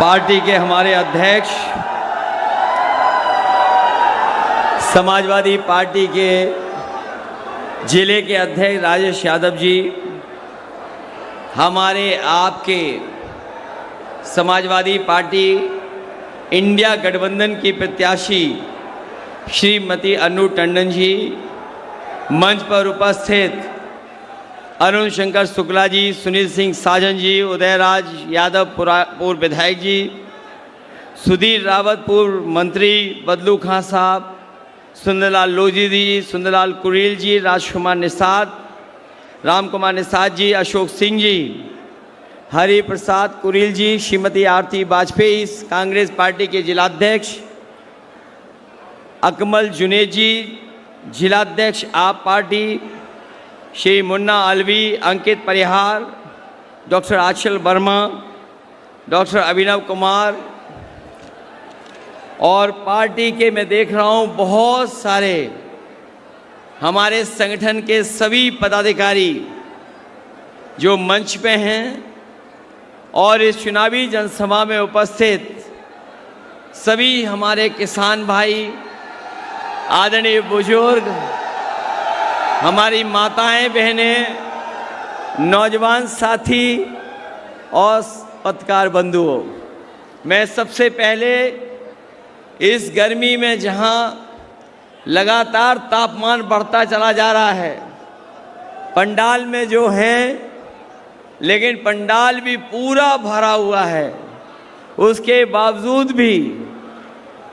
Party के हमारे अध्यक्ष, समाजवादी पार्टी के जिले के अध्यक्ष राजेश यादव जी, हमारे आपके समाजवादी पार्टी इंडिया गठबंधन की प्रत्याशी श्रीमती अनु टंडन जी, मंच पर उपस्थित अरुण शंकर शुक्ला जी, सुनील सिंह साजन जी, उदयराज यादव पूर्व विधायक जी, सुधीर रावत पूर्व मंत्री, बदलू खां साहब, सुंदरलाल लोधी जी, सुंदरलाल कुरेल जी, राजकुमार निषाद, राम कुमार निषाद जी, अशोक सिंह जी, हरि प्रसाद कुरेल जी, श्रीमती आरती वाजपेयी, कांग्रेस पार्टी के जिलाध्यक्ष अकमल जुनेद जी, जिलाध्यक्ष आप पार्टी श्री मुन्ना अलवी, अंकित परिहार, डॉक्टर आचल वर्मा, डॉक्टर अभिनव कुमार और पार्टी के मैं देख रहा हूँ बहुत सारे हमारे संगठन के सभी पदाधिकारी जो मंच पे हैं और इस चुनावी जनसभा में उपस्थित सभी हमारे किसान भाई, आदरणीय बुजुर्ग, हमारी माताएं बहनें, नौजवान साथी और पत्रकार बंधुओं, मैं सबसे पहले इस गर्मी में जहां लगातार तापमान बढ़ता चला जा रहा है, पंडाल में जो हैं, लेकिन पंडाल भी पूरा भरा हुआ है, उसके बावजूद भी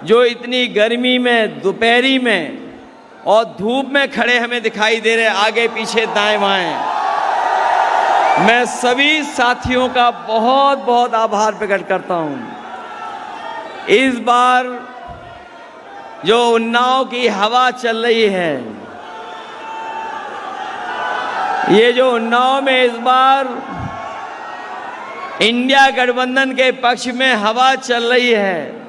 जो इतनी गर्मी में दोपहरी में और धूप में खड़े हमें दिखाई दे रहे आगे पीछे दाएं बाएं, मैं सभी साथियों का बहुत बहुत आभार प्रकट करता हूं। इस बार जो उन्नाव की हवा चल रही है, ये जो उन्नाव में इस बार इंडिया गठबंधन के पक्ष में हवा चल रही है,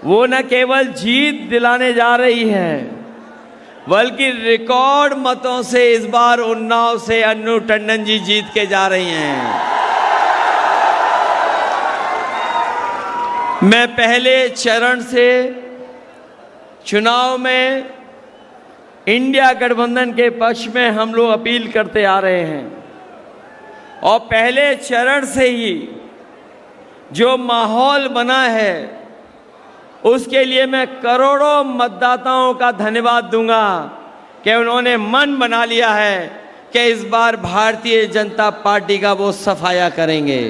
वो न केवल जीत दिलाने जा रही है बल्कि रिकॉर्ड मतों से इस बार उन्नाव से अनु टंडन जी जीत के जा रही हैं। मैं पहले चरण से चुनाव में इंडिया गठबंधन के पक्ष में हम लोग अपील करते आ रहे हैं और पहले चरण से ही जो माहौल बना है उसके लिए मैं करोड़ों मतदाताओं का धन्यवाद दूंगा कि उन्होंने मन बना लिया है कि इस बार भारतीय जनता पार्टी का वो सफाया करेंगे।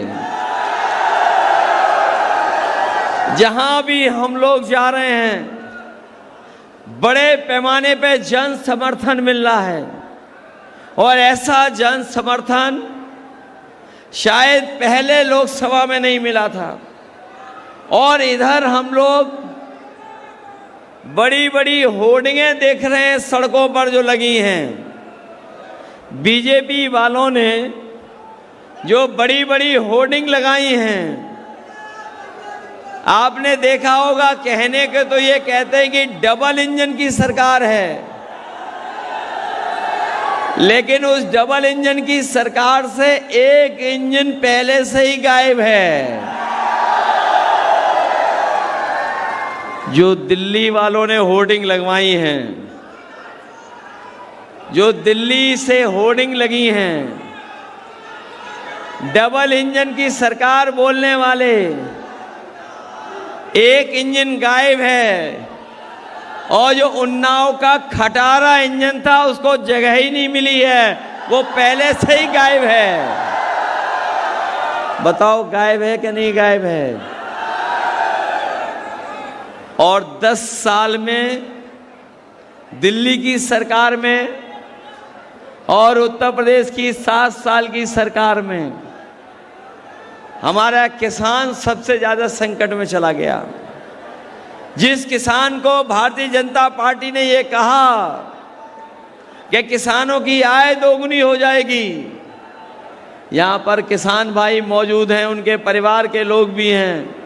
जहां भी हम लोग जा रहे हैं बड़े पैमाने पे जन समर्थन मिल रहा है और ऐसा जन समर्थन शायद पहले लोकसभा में नहीं मिला था। और इधर हम लोग बड़ी बड़ी होर्डिंगें देख रहे हैं सड़कों पर जो लगी हैं, बीजेपी वालों ने जो बड़ी बड़ी होर्डिंग लगाई हैं, आपने देखा होगा, कहने के तो ये कहते हैं कि डबल इंजन की सरकार है, लेकिन उस डबल इंजन की सरकार से एक इंजन पहले से ही गायब है। जो दिल्ली वालों ने होर्डिंग लगवाई हैं, जो दिल्ली से होर्डिंग लगी हैं, डबल इंजन की सरकार बोलने वाले, एक इंजन गायब है और जो उन्नाव का खटारा इंजन था उसको जगह ही नहीं मिली है, वो पहले से ही गायब है। बताओ गायब है कि नहीं गायब है? और 10 साल में दिल्ली की सरकार में और उत्तर प्रदेश की 7 साल की सरकार में हमारा किसान सबसे ज्यादा संकट में चला गया। जिस किसान को भारतीय जनता पार्टी ने ये कहा कि किसानों की आय दोगुनी हो जाएगी, यहाँ पर किसान भाई मौजूद हैं, उनके परिवार के लोग भी हैं,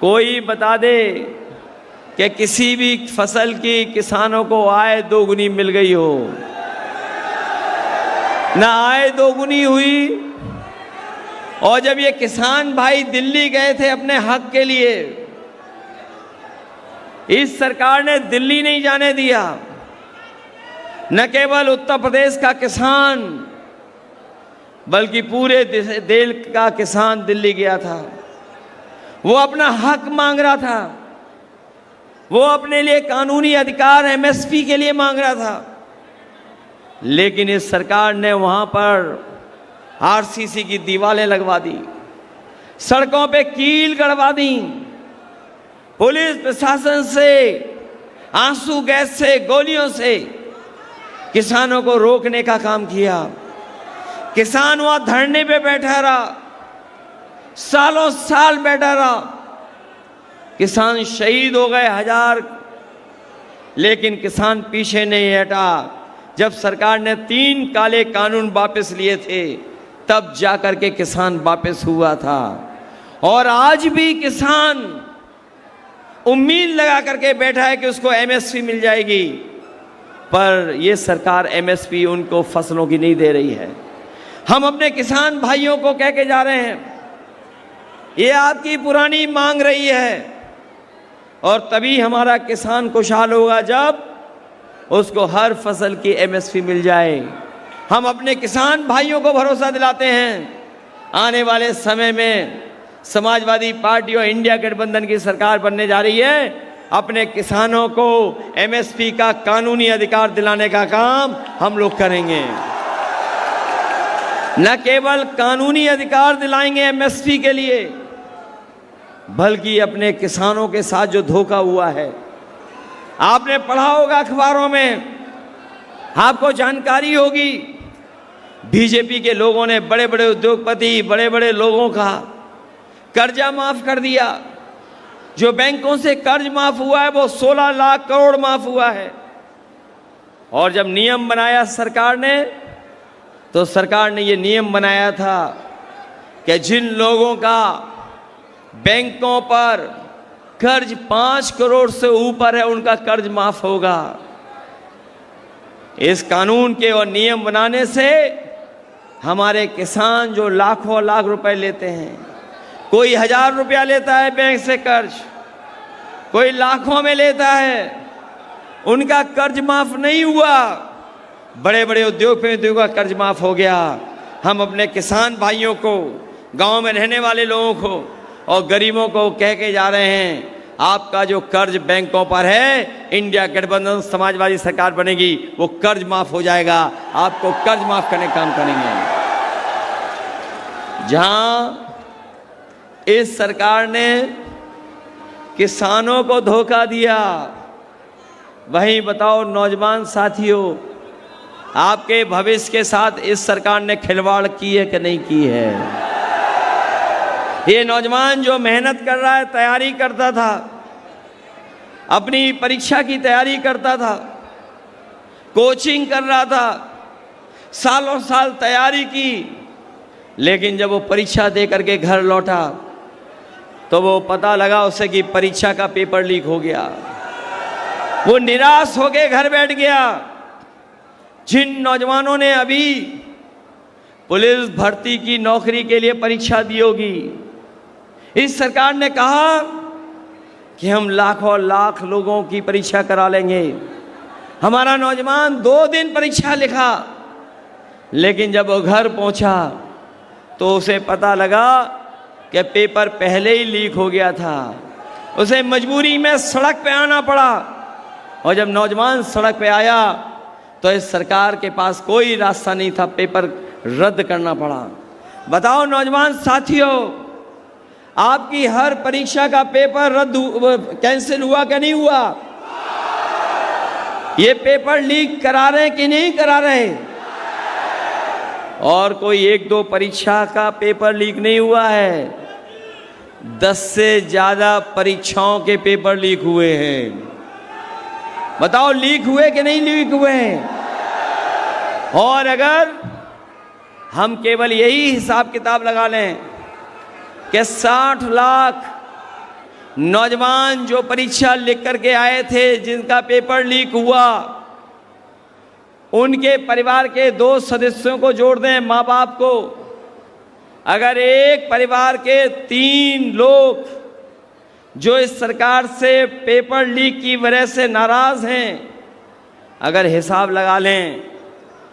कोई बता दे कि किसी भी फसल की किसानों को आय दोगुनी मिल गई हो। ना आय दोगुनी हुई और जब ये किसान भाई दिल्ली गए थे अपने हक के लिए, इस सरकार ने दिल्ली नहीं जाने दिया। न केवल उत्तर प्रदेश का किसान बल्कि पूरे देश का किसान दिल्ली गया था। वो अपना हक मांग रहा था, वो अपने लिए कानूनी अधिकार एमएसपी के लिए मांग रहा था। लेकिन इस सरकार ने वहां पर आरसीसी की दीवारें लगवा दी, सड़कों पे कील गड़वा दी, पुलिस प्रशासन से आंसू गैस से गोलियों से किसानों को रोकने का काम किया। किसान वहां धरने पे बैठा रहा, सालों साल बैठा रहा। किसान शहीद हो गए हजार, लेकिन किसान पीछे नहीं हटा। जब सरकार ने 3 काले कानून वापस लिए थे, तब जाकर के किसान वापस हुआ था। और आज भी किसान उम्मीद लगा करके बैठा है कि उसको एमएसपी मिल जाएगी, पर यह सरकार एमएसपी उनको फसलों की नहीं दे रही है। हम अपने किसान भाइयों को कह के जा रहे हैं, ये आपकी पुरानी मांग रही है, और तभी हमारा किसान खुशहाल होगा जब उसको हर फसल की एमएसपी मिल जाए। हम अपने किसान भाइयों को भरोसा दिलाते हैं, आने वाले समय में समाजवादी पार्टी और इंडिया गठबंधन की सरकार बनने जा रही है। अपने किसानों को एमएसपी का कानूनी अधिकार दिलाने का काम हम लोग करेंगे। न केवल कानूनी अधिकार दिलाएंगे एमएसपी के लिए, बल्कि अपने किसानों के साथ जो धोखा हुआ है, आपने पढ़ा होगा अखबारों में, आपको जानकारी होगी, बीजेपी के लोगों ने बड़े बड़े उद्योगपति, बड़े बड़े लोगों का कर्जा माफ कर दिया। जो बैंकों से कर्ज माफ हुआ है वो 16 लाख करोड़ माफ हुआ है। और जब नियम बनाया सरकार ने, तो सरकार ने ये नियम बनाया था कि जिन लोगों का बैंकों पर कर्ज 5 करोड़ से ऊपर है, उनका कर्ज माफ होगा। इस कानून के और नियम बनाने से हमारे किसान जो लाखों लाख रुपए लेते हैं, कोई 1000 रुपया लेता है बैंक से कर्ज, कोई लाखों में लेता है, उनका कर्ज माफ नहीं हुआ। बड़े बड़े उद्योगपतियों का कर्ज माफ हो गया। हम अपने किसान भाइयों को, गांव में रहने वाले लोगों को और गरीबों को कह के जा रहे हैं, आपका जो कर्ज बैंकों पर है, इंडिया गठबंधन समाजवादी सरकार बनेगी, वो कर्ज माफ हो जाएगा। आपको कर्ज माफ करने का काम करेंगे। जहां इस सरकार ने किसानों को धोखा दिया, वहीं बताओ नौजवान साथियों, आपके भविष्य के साथ इस सरकार ने खिलवाड़ की है कि नहीं की है? ये नौजवान जो मेहनत कर रहा है, तैयारी करता था, अपनी परीक्षा की तैयारी करता था, कोचिंग कर रहा था, सालों साल तैयारी की, लेकिन जब वो परीक्षा दे करके घर लौटा तो वो पता लगा उसे कि परीक्षा का पेपर लीक हो गया। वो निराश होकर घर बैठ गया। जिन नौजवानों ने अभी पुलिस भर्ती की नौकरी के लिए परीक्षा दी होगी, इस सरकार ने कहा कि हम लाखों लाख लोगों की परीक्षा करा लेंगे। हमारा नौजवान 2 दिन परीक्षा लिखा, लेकिन जब वो घर पहुंचा तो उसे पता लगा कि पेपर पहले ही लीक हो गया था। उसे मजबूरी में सड़क पे आना पड़ा, और जब नौजवान सड़क पे आया तो इस सरकार के पास कोई रास्ता नहीं था, पेपर रद्द करना पड़ा। बताओ नौजवान साथियों, आपकी हर परीक्षा का पेपर कैंसिल हुआ कि नहीं हुआ? ये पेपर लीक करा रहे कि नहीं करा रहे? और कोई 1-2 परीक्षा का पेपर लीक नहीं हुआ है, 10 से ज्यादा परीक्षाओं के पेपर लीक हुए हैं। बताओ लीक हुए कि नहीं लीक हुए हैं? और अगर हम केवल यही हिसाब किताब लगा लें कि 60 लाख नौजवान जो परीक्षा लिख करके आए थे, जिनका पेपर लीक हुआ, उनके परिवार के 2 सदस्यों को जोड़ दें, माँ बाप को, अगर एक परिवार के 3 लोग जो इस सरकार से पेपर लीक की वजह से नाराज हैं, अगर हिसाब लगा लें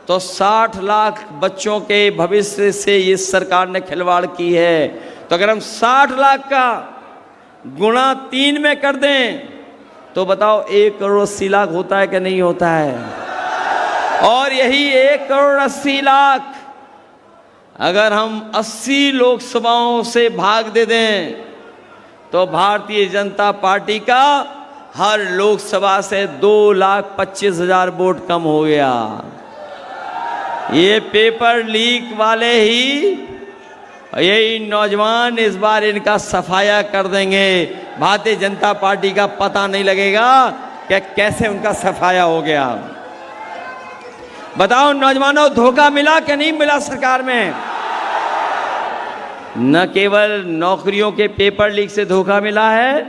तो 60 लाख बच्चों के भविष्य से इस सरकार ने खिलवाड़ की है। तो अगर हम 60 लाख का गुणा 3 में कर दें तो बताओ 1 करोड़ 80 लाख होता है कि नहीं होता है? और यही 1 करोड़ 80 लाख अगर हम 80 लोकसभाओं से भाग दे दें तो भारतीय जनता पार्टी का हर लोकसभा से 2,25,000 वोट कम हो गया। ये पेपर लीक वाले ही, यही नौजवान इस बार इनका सफाया कर देंगे। भारतीय जनता पार्टी का पता नहीं लगेगा कि कैसे उनका सफाया हो गया। बताओ नौजवानों, धोखा मिला कि नहीं मिला सरकार में? न केवल नौकरियों के पेपर लीक से धोखा मिला है,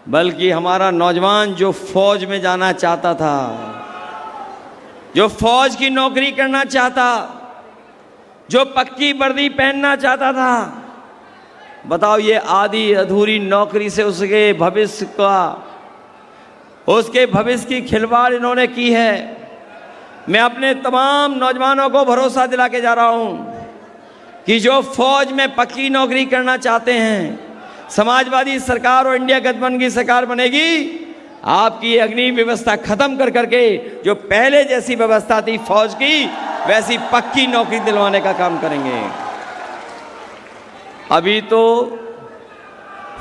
बल्कि हमारा नौजवान जो फौज में जाना चाहता था, जो फौज की नौकरी करना चाहता, जो पक्की वर्दी पहनना चाहता था, बताओ ये आधी अधूरी नौकरी से उसके भविष्य की खिलवाड़ इन्होंने की है। मैं अपने तमाम नौजवानों को भरोसा दिला के जा रहा हूं कि जो फौज में पक्की नौकरी करना चाहते हैं, समाजवादी सरकार और इंडिया गठबंधन की सरकार बनेगी, आपकी अग्नि व्यवस्था खत्म कर करके जो पहले जैसी व्यवस्था थी फौज की, वैसी पक्की नौकरी दिलवाने का काम करेंगे। अभी तो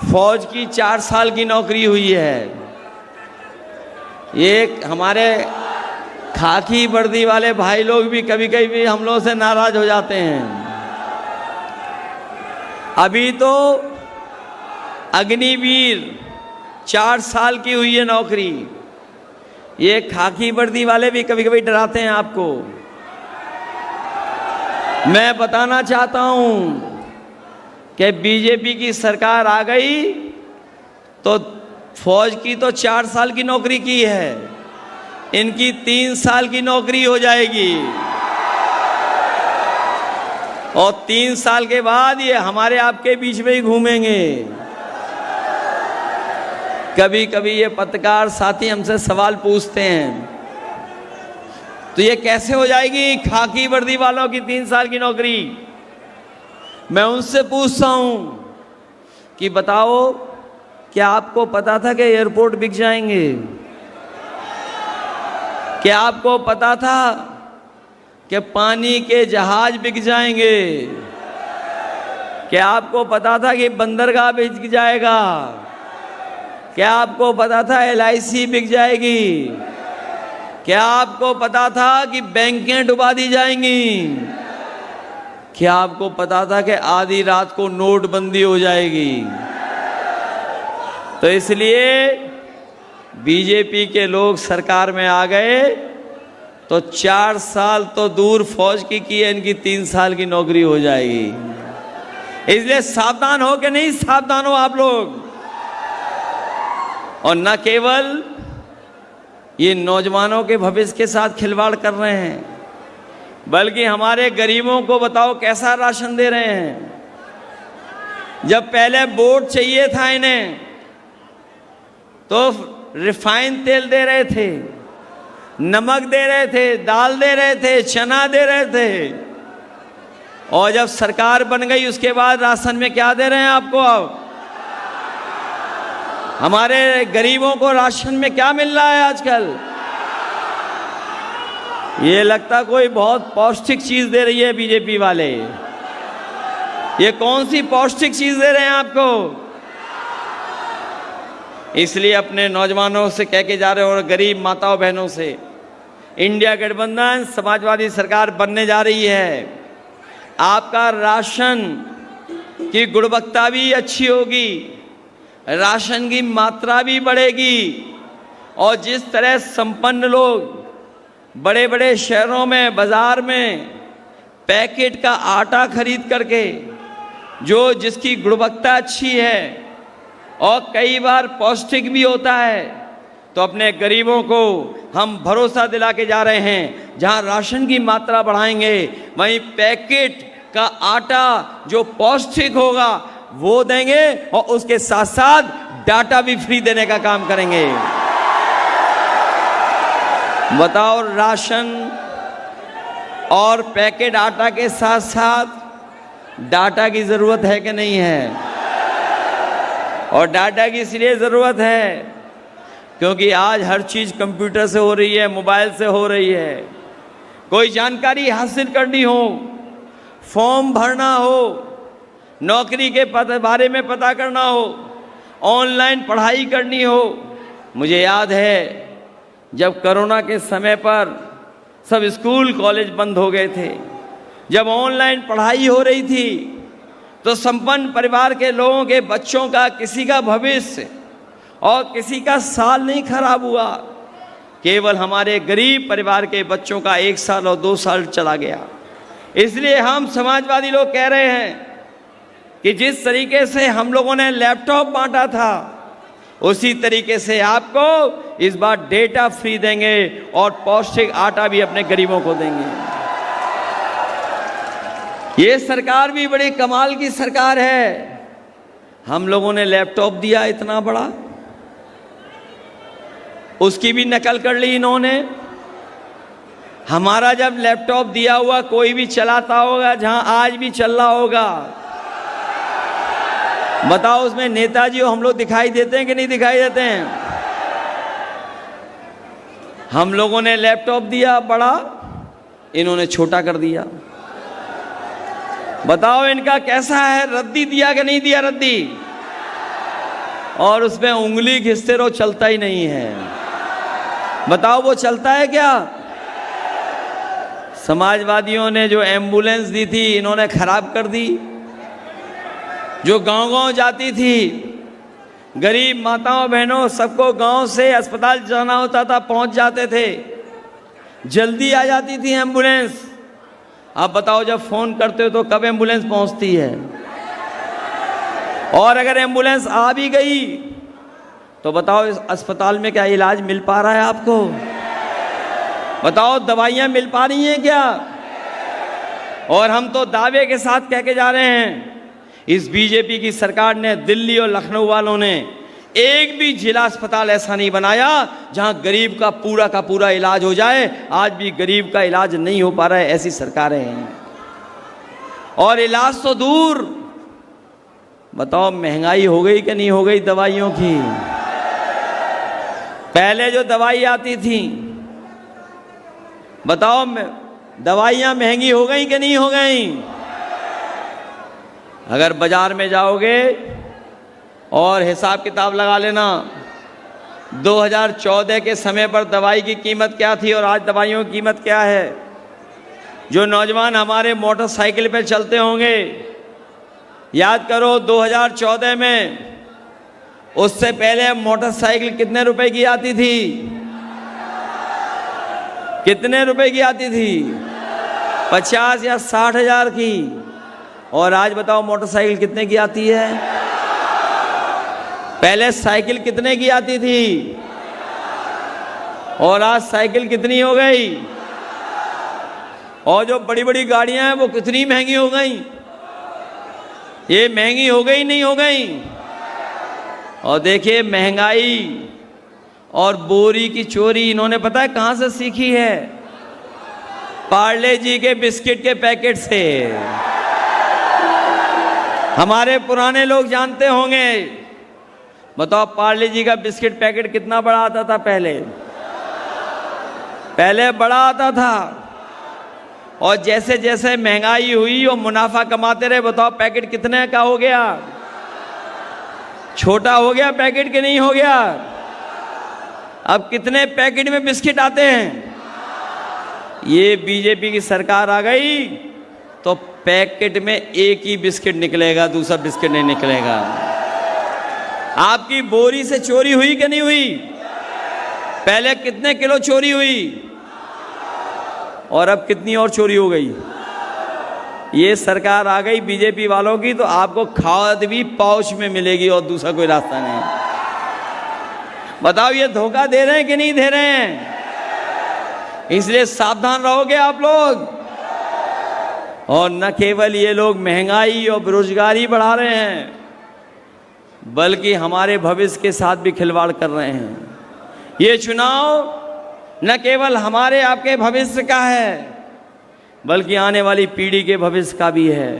फौज की 4 साल की नौकरी हुई है। ये हमारे खाकी वर्दी वाले भाई लोग भी कभी कभी हम लोगों से नाराज हो जाते हैं। अभी तो अग्निवीर 4 साल की हुई है नौकरी। ये खाकी वर्दी वाले भी कभी कभी डराते हैं आपको। मैं बताना चाहता हूं कि बीजेपी की सरकार आ गई तो फौज की तो 4 साल की नौकरी की है, इनकी 3 साल की नौकरी हो जाएगी और 3 साल के बाद ये हमारे आपके बीच में ही घूमेंगे। कभी कभी ये पत्रकार साथी हमसे सवाल पूछते हैं, तो ये कैसे हो जाएगी खाकी वर्दी वालों की 3 साल की नौकरी? मैं उनसे पूछता हूं कि बताओ, क्या आपको पता था कि एयरपोर्ट बिक जाएंगे? क्या आपको पता था कि पानी के जहाज बिक जाएंगे? क्या आपको पता था कि बंदरगाह बिक जाएगा? क्या आपको पता था LIC बिक जाएगी? क्या आपको पता था कि बैंकें डुबा दी जाएंगी? क्या आपको पता था कि आधी रात को नोटबंदी हो जाएगी? तो इसलिए बीजेपी के लोग सरकार में आ गए तो 4 साल तो दूर फौज की है, इनकी 3 साल की नौकरी हो जाएगी। इसलिए सावधान हो कि नहीं सावधान हो आप लोग? और न केवल ये नौजवानों के भविष्य के साथ खिलवाड़ कर रहे हैं, बल्कि हमारे गरीबों को बताओ कैसा राशन दे रहे हैं। जब पहले वोट चाहिए था इन्हें तो रिफाइंड तेल दे रहे थे, नमक दे रहे थे, दाल दे रहे थे, चना दे रहे थे, और जब सरकार बन गई उसके बाद राशन में क्या दे रहे हैं आपको? अब हमारे गरीबों को राशन में क्या मिल रहा है आजकल? ये लगता कोई बहुत पौष्टिक चीज दे रही है बीजेपी वाले। ये कौन सी पौष्टिक चीज दे रहे हैं आपको? इसलिए अपने नौजवानों से कह के जा रहे हो और गरीब माताओं बहनों से, इंडिया गठबंधन समाजवादी सरकार बनने जा रही है। आपका राशन की गुणवत्ता भी अच्छी होगी, राशन की मात्रा भी बढ़ेगी, और जिस तरह संपन्न लोग बड़े बड़े शहरों में बाजार में पैकेट का आटा खरीद करके जो जिसकी गुणवत्ता अच्छी है और कई बार पौष्टिक भी होता है, तो अपने गरीबों को हम भरोसा दिला के जा रहे हैं, जहां राशन की मात्रा बढ़ाएंगे वहीं पैकेट का आटा जो पौष्टिक होगा वो देंगे और उसके साथ साथ डाटा भी फ्री देने का काम करेंगे। बताओ, राशन और पैकेट आटा के साथ साथ डाटा की जरूरत है कि नहीं है? और डाटा की इसलिए जरूरत है क्योंकि आज हर चीज कंप्यूटर से हो रही है, मोबाइल से हो रही है। कोई जानकारी हासिल करनी हो, फॉर्म भरना हो, नौकरी के बारे में पता करना हो, ऑनलाइन पढ़ाई करनी हो। मुझे याद है जब कोरोना के समय पर सब स्कूल कॉलेज बंद हो गए थे, जब ऑनलाइन पढ़ाई हो रही थी, तो संपन्न परिवार के लोगों के बच्चों का किसी का भविष्य और किसी का साल नहीं खराब हुआ। केवल हमारे गरीब परिवार के बच्चों का 1 साल और 2 साल चला गया। इसलिए हम समाजवादी लोग कह रहे हैं कि जिस तरीके से हम लोगों ने लैपटॉप बांटा था, उसी तरीके से आपको इस बार डेटा फ्री देंगे और पौष्टिक आटा भी अपने गरीबों को देंगे। ये सरकार भी बड़ी कमाल की सरकार है। हम लोगों ने लैपटॉप दिया इतना बड़ा, उसकी भी नकल कर ली इन्होंने। हमारा जब लैपटॉप दिया हुआ कोई भी चलाता होगा, जहां आज भी चल रहा होगा, बताओ उसमें नेताजी हम लोग दिखाई देते हैं कि नहीं दिखाई देते हैं? हम लोगों ने लैपटॉप दिया बड़ा, इन्होंने छोटा कर दिया। बताओ इनका कैसा है? रद्दी दिया कि नहीं दिया? रद्दी। और उसमें उंगली घिसते रहो, चलता ही नहीं है। बताओ वो चलता है क्या? समाजवादियों ने जो एम्बुलेंस दी थी इन्होंने खराब कर दी। जो गांव-गांव जाती थी, गरीब माताओं बहनों सबको गांव से अस्पताल जाना होता था, पहुंच जाते थे, जल्दी आ जाती थी एम्बुलेंस। आप बताओ जब फोन करते हो तो कब एम्बुलेंस पहुंचती है? और अगर एम्बुलेंस आ भी गई तो बताओ इस अस्पताल में क्या इलाज मिल पा रहा है आपको? बताओ दवाइयां मिल पा रही हैं क्या? और हम तो दावे के साथ कह के जा रहे हैं, इस बीजेपी की सरकार ने, दिल्ली और लखनऊ वालों ने एक भी जिला अस्पताल ऐसा नहीं बनाया जहां गरीब का पूरा इलाज हो जाए। आज भी गरीब का इलाज नहीं हो पा रहा है, ऐसी सरकारें हैं। और इलाज तो दूर, बताओ महंगाई हो गई कि नहीं हो गई दवाइयों की? पहले जो दवाई आती थी, बताओ दवाइयां महंगी हो गई कि नहीं हो गई? अगर बाजार में जाओगे और हिसाब किताब लगा लेना, 2014 के समय पर दवाई की कीमत क्या थी और आज दवाइयों की कीमत क्या है। जो नौजवान हमारे मोटरसाइकिल पे चलते होंगे, याद करो 2014 में, उससे पहले मोटरसाइकिल कितने रुपए की आती थी? कितने रुपए की आती थी? 50 या 60 हजार की। और आज बताओ मोटरसाइकिल कितने की आती है? पहले साइकिल कितने की आती थी और आज साइकिल कितनी हो गई? और जो बड़ी बड़ी गाड़ियां हैं वो कितनी महंगी हो गई? ये महंगी हो गई नहीं हो गई? और देखिए महंगाई और बोरी की चोरी इन्होंने पता है कहां से सीखी है? पार्ले जी के बिस्किट के पैकेट से। हमारे पुराने लोग जानते होंगे। बताओ पार्ले जी का बिस्किट पैकेट कितना बड़ा आता था पहले? पहले बड़ा आता था, और जैसे जैसे महंगाई हुई और मुनाफा कमाते रहे, बताओ पैकेट कितने का हो गया? छोटा हो गया पैकेट के नहीं हो गया? अब कितने पैकेट में बिस्किट आते हैं? ये बीजेपी की सरकार आ गई तो पैकेट में एक ही बिस्किट निकलेगा, दूसरा बिस्किट नहीं निकलेगा। आपकी बोरी से चोरी हुई कि नहीं हुई? पहले कितने किलो चोरी हुई और अब कितनी और चोरी हो गई? ये सरकार आ गई बीजेपी वालों की तो आपको खाद भी पाउच में मिलेगी और दूसरा कोई रास्ता नहीं। बताओ ये धोखा दे रहे हैं कि नहीं दे रहे हैं? इसलिए सावधान रहोगे आप लोग। और न केवल ये लोग महंगाई और बेरोजगारी बढ़ा रहे हैं, बल्कि हमारे भविष्य के साथ भी खिलवाड़ कर रहे हैं। ये चुनाव न केवल हमारे आपके भविष्य का है, बल्कि आने वाली पीढ़ी के भविष्य का भी है,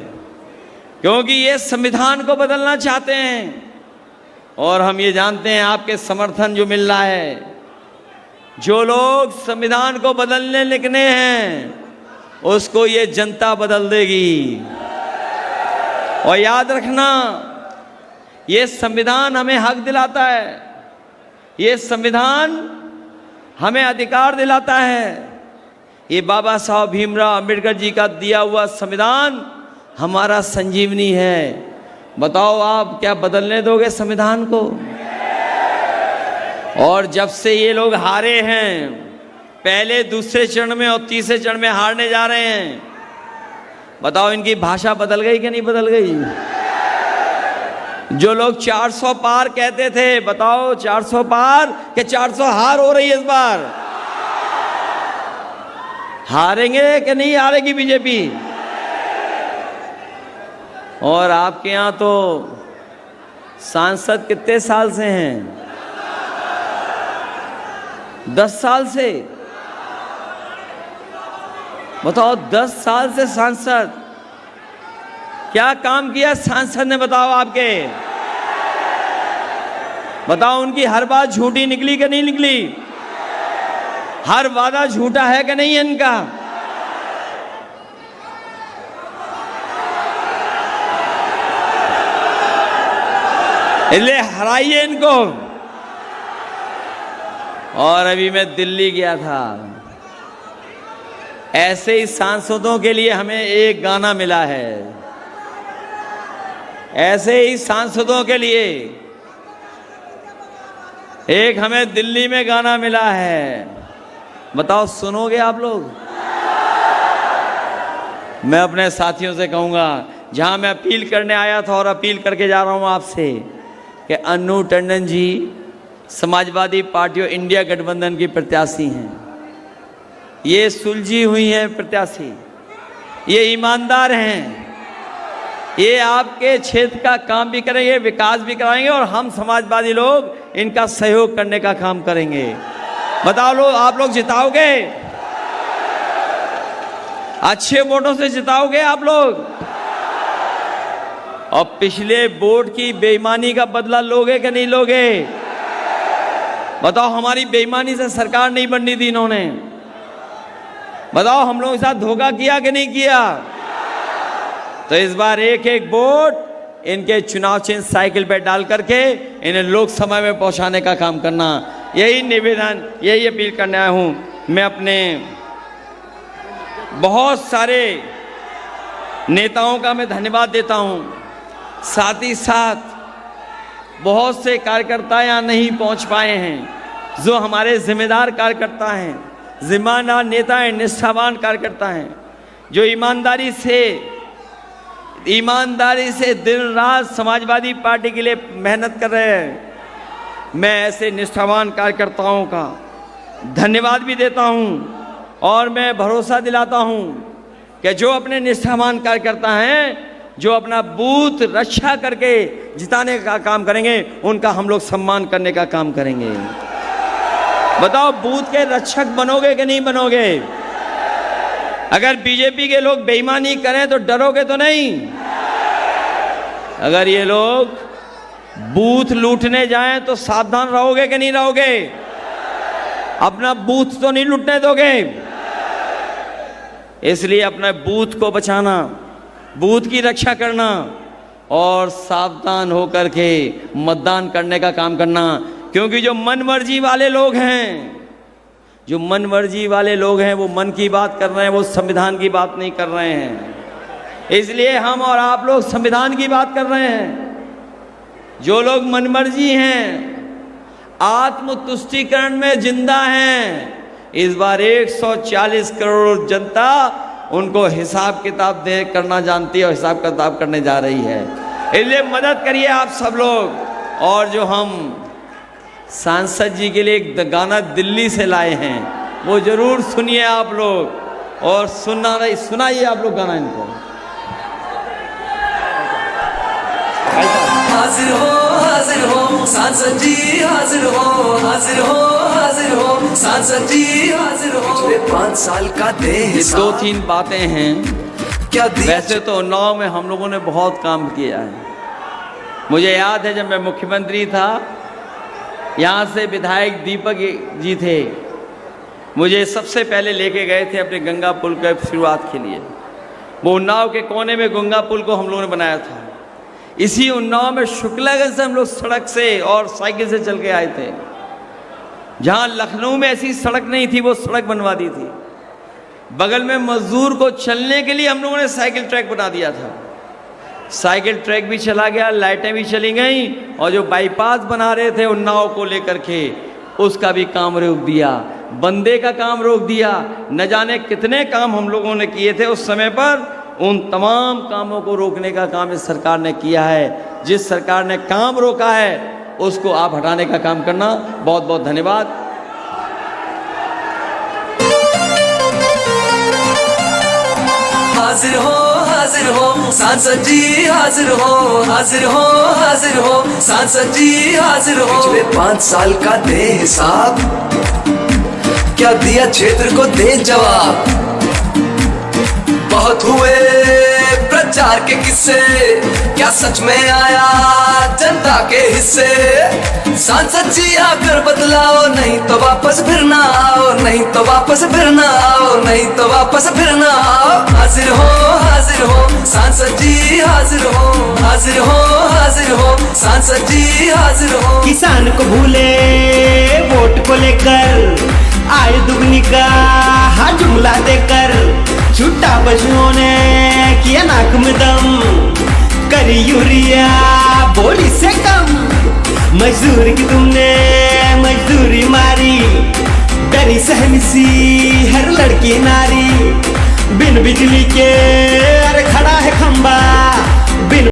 क्योंकि ये संविधान को बदलना चाहते हैं। और हम ये जानते हैं आपके समर्थन जो मिल रहा है, जो लोग संविधान को बदलने निकले हैं उसको ये जनता बदल देगी। और याद रखना, ये संविधान हमें हक दिलाता है, ये संविधान हमें अधिकार दिलाता है। ये बाबा साहब भीमराव अंबेडकर जी का दिया हुआ संविधान हमारा संजीवनी है। बताओ आप क्या बदलने दोगे संविधान को? और जब से ये लोग हारे हैं, पहले दूसरे चरण में और तीसरे चरण में हारने जा रहे हैं, बताओ इनकी भाषा बदल गई कि नहीं बदल गई? जो लोग 400 पार कहते थे, बताओ 400 पार कि 400 हार हो रही है इस बार? हारेंगे कि नहीं हारेगी बीजेपी? और आपके यहाँ तो सांसद कितने साल से हैं? 10 साल से। बताओ 10 साल से सांसद, क्या काम किया सांसद ने? बताओ आपके, बताओ उनकी हर बात झूठी निकली कि नहीं निकली? हर वादा झूठा है कि नहीं इनका? इसलिए हराइए इनको। और अभी मैं दिल्ली गया था, ऐसे ही सांसदों के लिए हमें एक गाना मिला है, ऐसे ही सांसदों के लिए एक हमें दिल्ली में गाना मिला है। बताओ सुनोगे आप लोग? मैं अपने साथियों से कहूंगा, जहां मैं अपील करने आया था और अपील करके जा रहा हूं आपसे, कि अन्नू टंडन जी समाजवादी पार्टी और इंडिया गठबंधन की प्रत्याशी हैं। ये सुलझी हुई हैं प्रत्याशी, ये ईमानदार हैं, ये आपके क्षेत्र का काम भी करेंगे, विकास भी कराएंगे, और हम समाजवादी लोग इनका सहयोग करने का काम करेंगे। बताओ लोग, आप लोग जिताओगे? अच्छे वोटों से जिताओगे आप लोग? और पिछले वोट की बेईमानी का बदला लोगे कि नहीं लोगे? बताओ, हमारी बेईमानी से सरकार नहीं बननी थी इन्होंने। बताओ, हम लोगों के साथ धोखा किया कि नहीं किया? तो इस बार एक एक वोट इनके चुनाव चिन्ह साइकिल पे डाल करके इन्हें लोकसभा में पहुंचाने का काम करना, यही निवेदन, यही अपील करने आया हूं। मैं अपने बहुत सारे नेताओं का मैं धन्यवाद देता हूं, साथ ही साथ बहुत से कार्यकर्ता यहाँ नहीं पहुंच पाए हैं, जो हमारे जिम्मेदार कार्यकर्ता हैं, जिम्मेदार नेता हैं, निष्ठावान कार्यकर्ता हैं, जो ईमानदारी से दिन रात समाजवादी पार्टी के लिए मेहनत कर रहे हैं। मैं ऐसे निष्ठावान कार्यकर्ताओं का धन्यवाद भी देता हूं, और मैं भरोसा दिलाता हूं कि जो अपने निष्ठावान कार्यकर्ता हैं, जो अपना बूथ रक्षा करके जिताने का काम करेंगे, उनका हम लोग सम्मान करने का काम करेंगे। बताओ, बूथ के रक्षक बनोगे कि नहीं बनोगे? अगर बीजेपी के लोग बेईमानी करें तो डरोगे तो नहीं? अगर ये लोग बूथ लूटने जाएं तो सावधान रहोगे कि नहीं रहोगे? अपना बूथ तो नहीं लूटने दोगे? इसलिए अपने बूथ को बचाना, बूथ की रक्षा करना और सावधान होकर के मतदान करने का काम करना, क्योंकि जो मन मर्जी वाले लोग हैं, जो मन मर्जी वाले लोग हैं, वो मन की बात कर रहे हैं, वो संविधान की बात नहीं कर रहे हैं। इसलिए हम और आप लोग संविधान की बात कर रहे हैं। जो लोग मन मर्जी हैं, आत्मतुष्टिकरण में जिंदा हैं, इस बार 140 करोड़ जनता उनको हिसाब किताब करना जानती है और हिसाब किताब करने जा रही है। इसलिए मदद करिए आप सब लोग। और जो हम सांसद जी के लिए एक गाना दिल्ली से लाए हैं, वो जरूर सुनिए आप लोग, और सुनाइए आप लोग गाना इनको। हाजिर हो सांसद जी, हाजिर हो सांसद जी, हाजिर हो। पिछले 5 साल का दे हिसाब। 2-3 बातें हैं। क्या वैसे तो उन्नाव में हम लोगों ने बहुत काम किया है। मुझे याद है जब मैं मुख्यमंत्री था, यहाँ से विधायक दीपक जी थे, मुझे सबसे पहले लेके गए थे अपने गंगा पुल के शुरुआत के लिए। वो उन्नाव के कोने में गंगा पुल को हम लोगों ने बनाया था। इसी उन्नाव में शुक्लागंज से हम लोग सड़क से और साइकिल से चल के आए थे। जहाँ लखनऊ में ऐसी सड़क नहीं थी, वो सड़क बनवा दी थी। बगल में मजदूर को चलने के लिए हम लोगों ने साइकिल ट्रैक बना दिया था। साइकिल ट्रैक भी चला गया, लाइटें भी चली गई, और जो बाईपास बना रहे थे उन्नाव को लेकर के, उसका भी काम रोक दिया। बंदे का काम रोक दिया। न जाने कितने काम हम लोगों ने किए थे उस समय पर। उन तमाम कामों को रोकने का काम इस सरकार ने किया है। जिस सरकार ने काम रोका है उसको आप हटाने का काम करना। बहुत बहुत धन्यवाद। हाजिर हो सांसद जी, हाजिर हो सांसद जी, हाजिर हो। पिछले 5 साल का दे हिसाब, क्या दिया क्षेत्र को दे जवाब। बहुत हुए प्रचार के किस्से, क्या सच में आया जनता के हिस्से। सांसद जी आकर बदलाओ, नहीं तो वापस फिर ना आओ, नहीं तो वापस फिर ना आओ, नहीं तो वापस फिर ना आओ। हाजिर हो सांसद जी, हाजिर हो सांसद जी, हाजिर हो। किसान को भूले वोट को लेकर, आय दुगनी का जुमला देकर, छुट्टा पशुओं ने किया नाक में दम, करी यूरिया बोली से कम। मजदूर की तुमने मजदूरी मारी, डरी सहमी सी हर लड़की नारी। बिन बिजली के अरे खड़ा है खंबा,